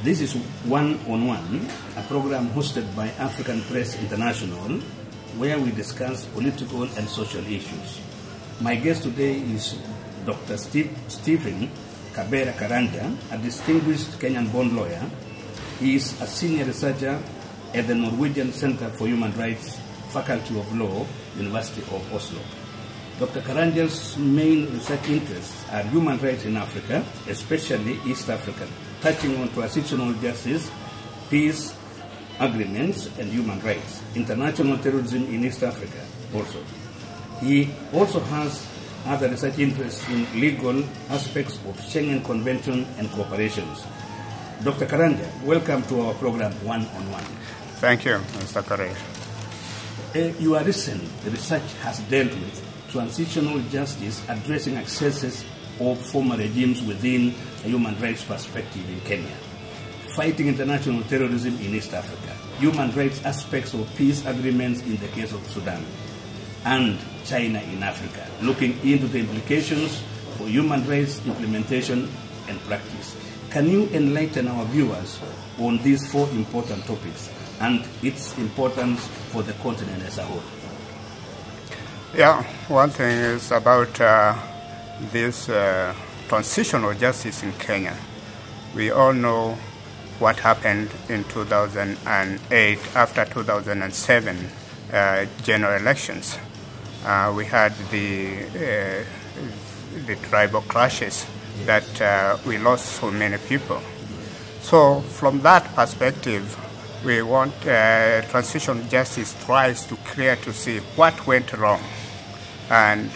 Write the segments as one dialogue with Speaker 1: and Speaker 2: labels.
Speaker 1: This is One on One, a program hosted by African Press International, where we discuss political and social issues. My guest today is Dr. Stephen Kabera Karanja, a distinguished Kenyan-born lawyer. He is a senior researcher at the Norwegian Center for Human Rights, Faculty of Law, University of Oslo. Dr. Karanja's main research interests are human rights in Africa, especially East Africa, touching on transitional justice, peace agreements, and human rights, international terrorism in East Africa also. He also has other research interests in legal aspects of Schengen Convention and cooperations. Dr. Karanja, welcome to our program One on One.
Speaker 2: Thank you, Mr. Karanja.
Speaker 1: Your recent research has dealt with transitional justice addressing excesses of former regimes within a human rights perspective in Kenya, fighting international terrorism in East Africa, human rights aspects of peace agreements in the case of Sudan, and China in Africa, looking into the implications for human rights implementation and practice. Can you enlighten our viewers on these four important topics and its importance for the continent as a whole?
Speaker 2: Yeah, one thing is about this transitional justice in Kenya. We all know what happened in 2008 after 2007 general elections. We had the tribal clashes that we lost so many people. So from that perspective, we want transitional justice tries to clear to see what went wrong and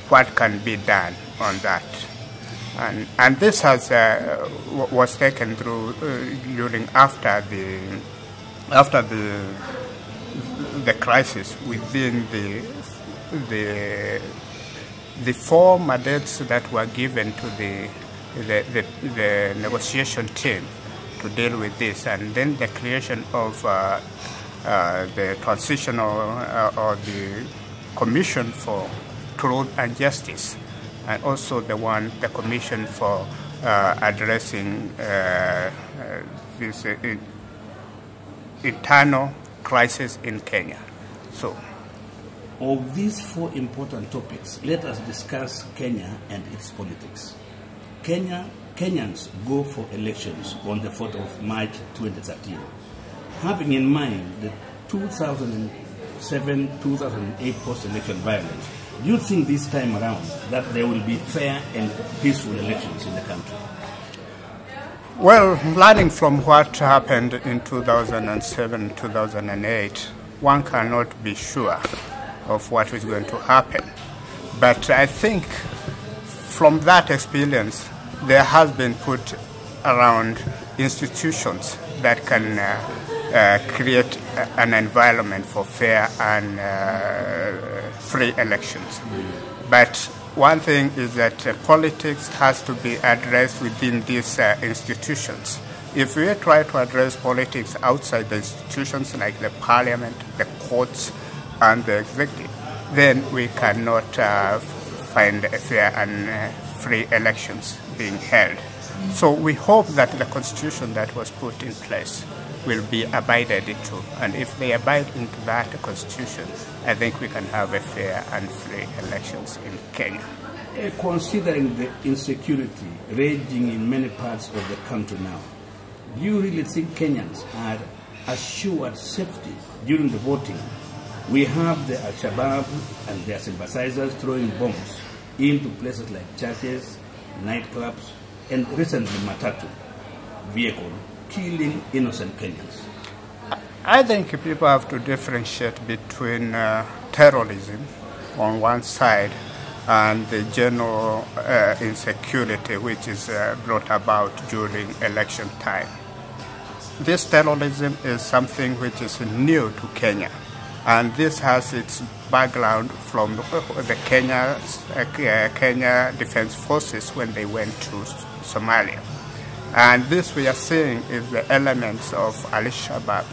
Speaker 2: what can be done on that. And this has was taken through during after the crisis within the four mandates that were given to the negotiation team to deal with this, and then the creation of the transitional or the Commission for Truth and Justice, and also the Commission for addressing this internal crisis in Kenya. So,
Speaker 1: of these four important topics, let us discuss Kenya and its politics. Kenyans go for elections on the 4th of March 2013. Having in mind the 2007-2008 post-election violence, do you think this time around that there will be fair and peaceful elections in the country?
Speaker 2: Well, learning from what happened in 2007-2008, one cannot be sure of what is going to happen. But I think from that experience, there has been put around institutions that can create an environment for fair and free elections. But one thing is that politics has to be addressed within these institutions. If we try to address politics outside the institutions like the parliament, the courts, and the executive, then we cannot find a fair and free elections being held. So we hope that the constitution that was put in place will be abided to, and if they abide into that constitution, I think we can have a fair and free elections in Kenya.
Speaker 1: Considering the insecurity raging in many parts of the country now, do you really think Kenyans are assured safety during the voting? We have the Al-Shabaab and their sympathizers throwing bombs into places like churches, nightclubs, and recently Matatu vehicle, killing innocent Kenyans.
Speaker 2: I think people have to differentiate between terrorism on one side and the general insecurity which is brought about during election time. This terrorism is something which is new to Kenya, and this has its background from the Kenya Defense Forces when they went to Somalia. And this we are seeing is the elements of Al-Shabaab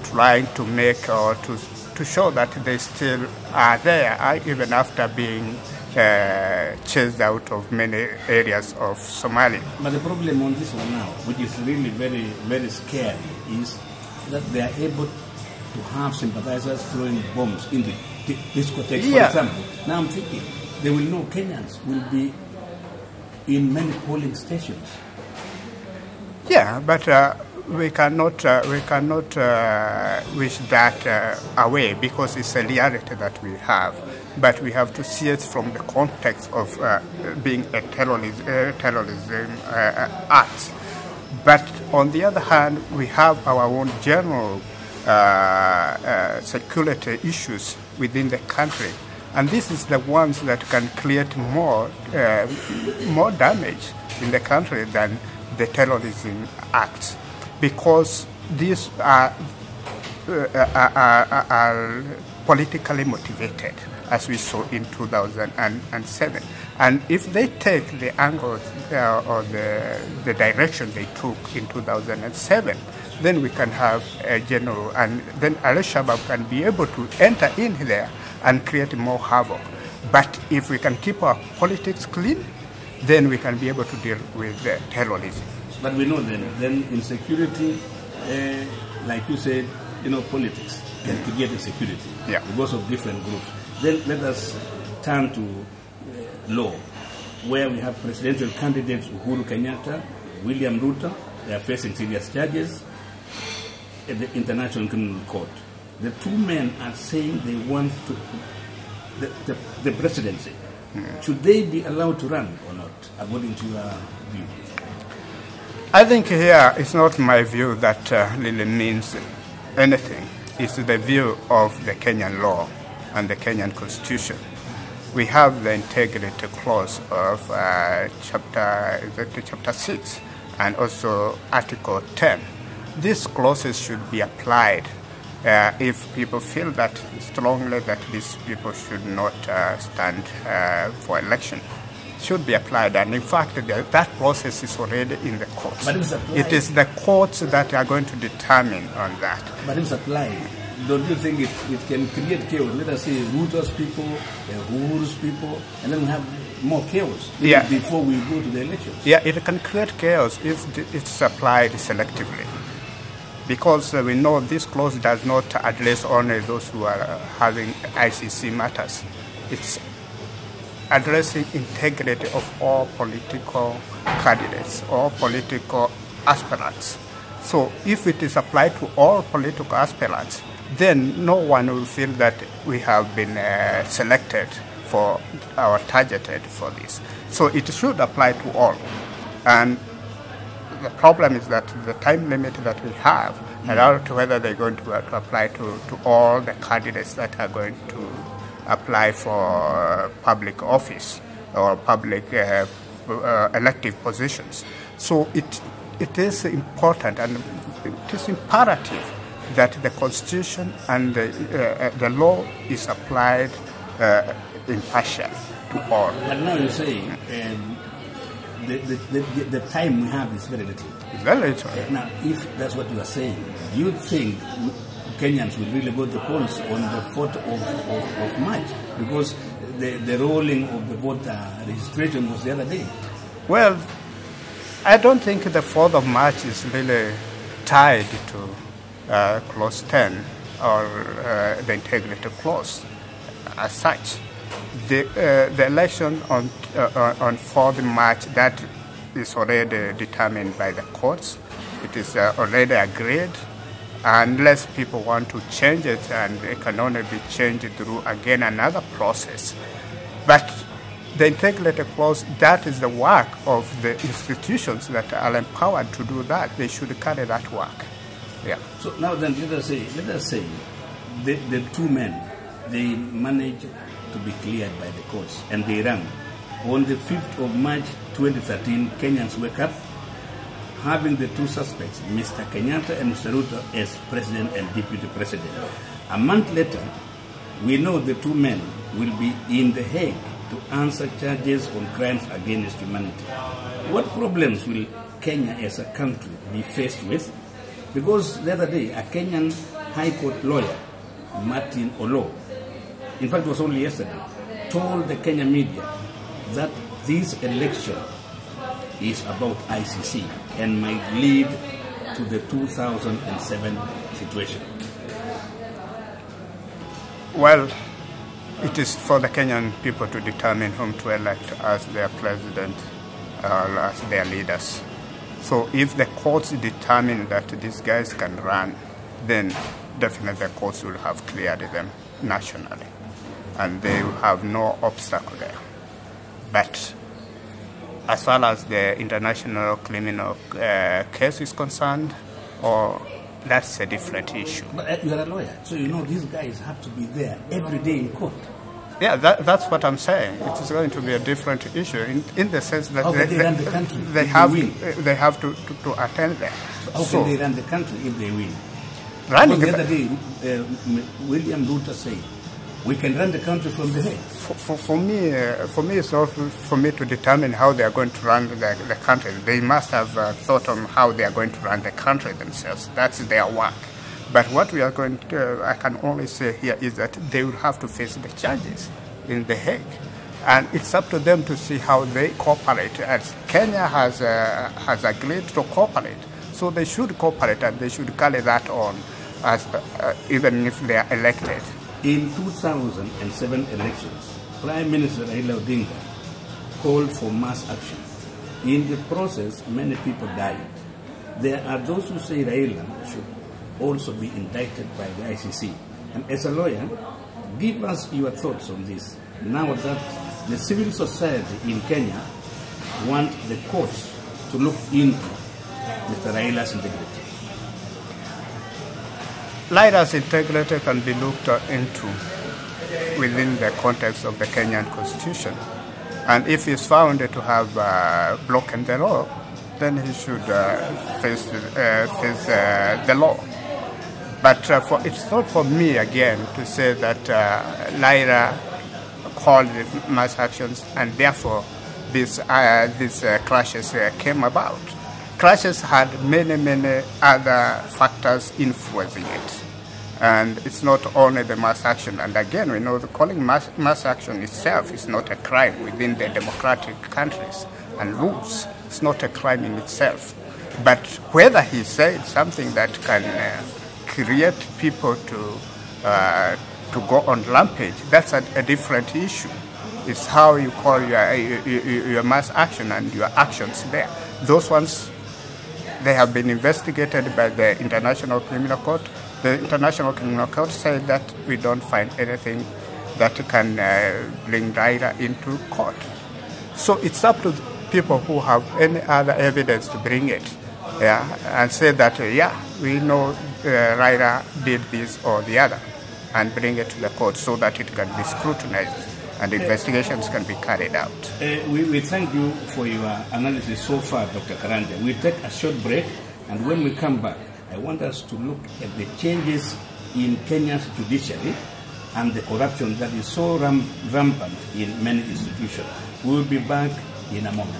Speaker 2: trying to make or to show that they still are there, even after being chased out of many areas of Somalia.
Speaker 1: But the problem on this one now, which is really very, very scary, is that they are able to have sympathizers throwing bombs in the discotheques, for example. Now I'm thinking, they will know Kenyans will be in many polling stations.
Speaker 2: Yeah, but we cannot wish that away, because it's a reality that we have. But we have to see it from the context of being a terrorism act. But on the other hand, we have our own general security issues within the country, and this is the ones that can create more damage in the country than the terrorism acts, because these are politically motivated, as we saw in 2007. And if they take the angle or the direction they took in 2007, then we can have a general, and then Al-Shabaab can be able to enter in there and create more havoc. But if we can keep our politics clean, then we can be able to deal with terrorism.
Speaker 1: But we know then insecurity, like you said, politics can create insecurity because of different groups. Then let us turn to law, where we have presidential candidates Uhuru Kenyatta, William Ruto. They are facing serious charges at the International Criminal Court. The two men are saying they want to the presidency. Should they be allowed to run or not, according to your view?
Speaker 2: I think here it's not my view that really means anything. It's the view of the Kenyan law and the Kenyan Constitution. We have the integrity clause of chapter 6 and also Article 10. These clauses should be applied if people feel that strongly that these people should not stand for election. Should be applied, and in fact that process is already in the courts.
Speaker 1: But if applied,
Speaker 2: it is the courts that are going to determine on that.
Speaker 1: But if applied, don't you think it can create chaos? Let us say Ruto's people, Uhuru's people, and then we have more chaos before we go to the elections.
Speaker 2: Yeah, it can create chaos if it's applied selectively. Because we know this clause does not address only those who are having ICC matters. It's addressing integrity of all political candidates, all political aspirants. So if it is applied to all political aspirants, then no one will feel that we have been selected for or targeted for this. So it should apply to all. And the problem is that the time limit that we have, and as to whether they're going to apply to all the candidates that are going to apply for public office or public elective positions. So it is important and it is imperative that the Constitution and the law is applied impartially to all.
Speaker 1: But now you're saying the time we have is very little.
Speaker 2: It's very little.
Speaker 1: Now, if that's what you are saying, do you think Kenyans will really go to the polls on the 4th of March? Because the rolling of the voter registration was the other day.
Speaker 2: Well, I don't think the 4th of March is really tied to Clause 10 or the integrity clause as such. The election on 4th of March, that is already determined by the courts. It is already agreed. Unless people want to change it, and it can only be changed through, again, another process. But the integrity clause, that is the work of the institutions that are empowered to do that. They should carry that work. Yeah.
Speaker 1: So now then, let us say the two men, they managed to be cleared by the courts, and they ran. On the 5th of March 2013, Kenyans wake up having the two suspects, Mr. Kenyatta and Mr. Ruto, as president and deputy president. A month later, we know the two men will be in The Hague to answer charges on crimes against humanity. What problems will Kenya as a country be faced with? Because the other day, a Kenyan High Court lawyer, Martin Olo, in fact it was only yesterday, told the Kenya media that this election is about ICC and might lead to the 2007 situation?
Speaker 2: Well, it is for the Kenyan people to determine whom to elect as their president or as their leaders. So if the courts determine that these guys can run, then definitely the courts will have cleared them nationally, and they will have no obstacle there. But as far as the international criminal case is concerned, that's a different issue.
Speaker 1: But you're a lawyer, so you know these guys have to be there every day in court.
Speaker 2: Yeah, that's what I'm saying. It is going to be a different issue in the sense that they have to attend there.
Speaker 1: So how can they run the country if they win? The other day, William Ruto said, we can run the country from the head.
Speaker 2: For me, it's not for me to determine how they are going to run the country. They must have thought on how they are going to run the country themselves. That's their work. But what we are going to, I can only say here is that they will have to face the charges in The Hague. And it's up to them to see how they cooperate. As Kenya has agreed to cooperate, so they should cooperate and they should carry that on, as even if they are elected.
Speaker 1: In 2007 elections, Prime Minister Raila Odinga called for mass action. In the process, many people died. There are those who say Raila should also be indicted by the ICC. And as a lawyer, give us your thoughts on this. Now that the civil society in Kenya want the courts to look into Mr. Raila's integrity.
Speaker 2: Raila's integrity can be looked into within the context of the Kenyan Constitution. And if he's found to have broken the law, then he should face the law. But it's not for me, again, to say that Raila called mass actions and therefore these clashes came about. Clashes had many other factors influencing it. And it's not only the mass action. And again, we know the calling mass action itself is not a crime within the democratic countries and rules. It's not a crime in itself. But whether he said something that can create people to go on rampage, that's a different issue. It's how you call your mass action and your actions there. Those ones, they have been investigated by the International Criminal Court. The International Criminal Court said that we don't find anything that can bring Raila into court. So it's up to people who have any other evidence to bring it, and say that, we know Raila did this or the other, and bring it to the court so that it can be scrutinized and investigations can be carried out.
Speaker 1: We thank you for your analysis so far, Dr. Karanja. We take a short break, and when we come back, I want us to look at the changes in Kenya's judiciary and the corruption that is so rampant in many institutions. We will be back in a moment.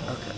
Speaker 2: Okay.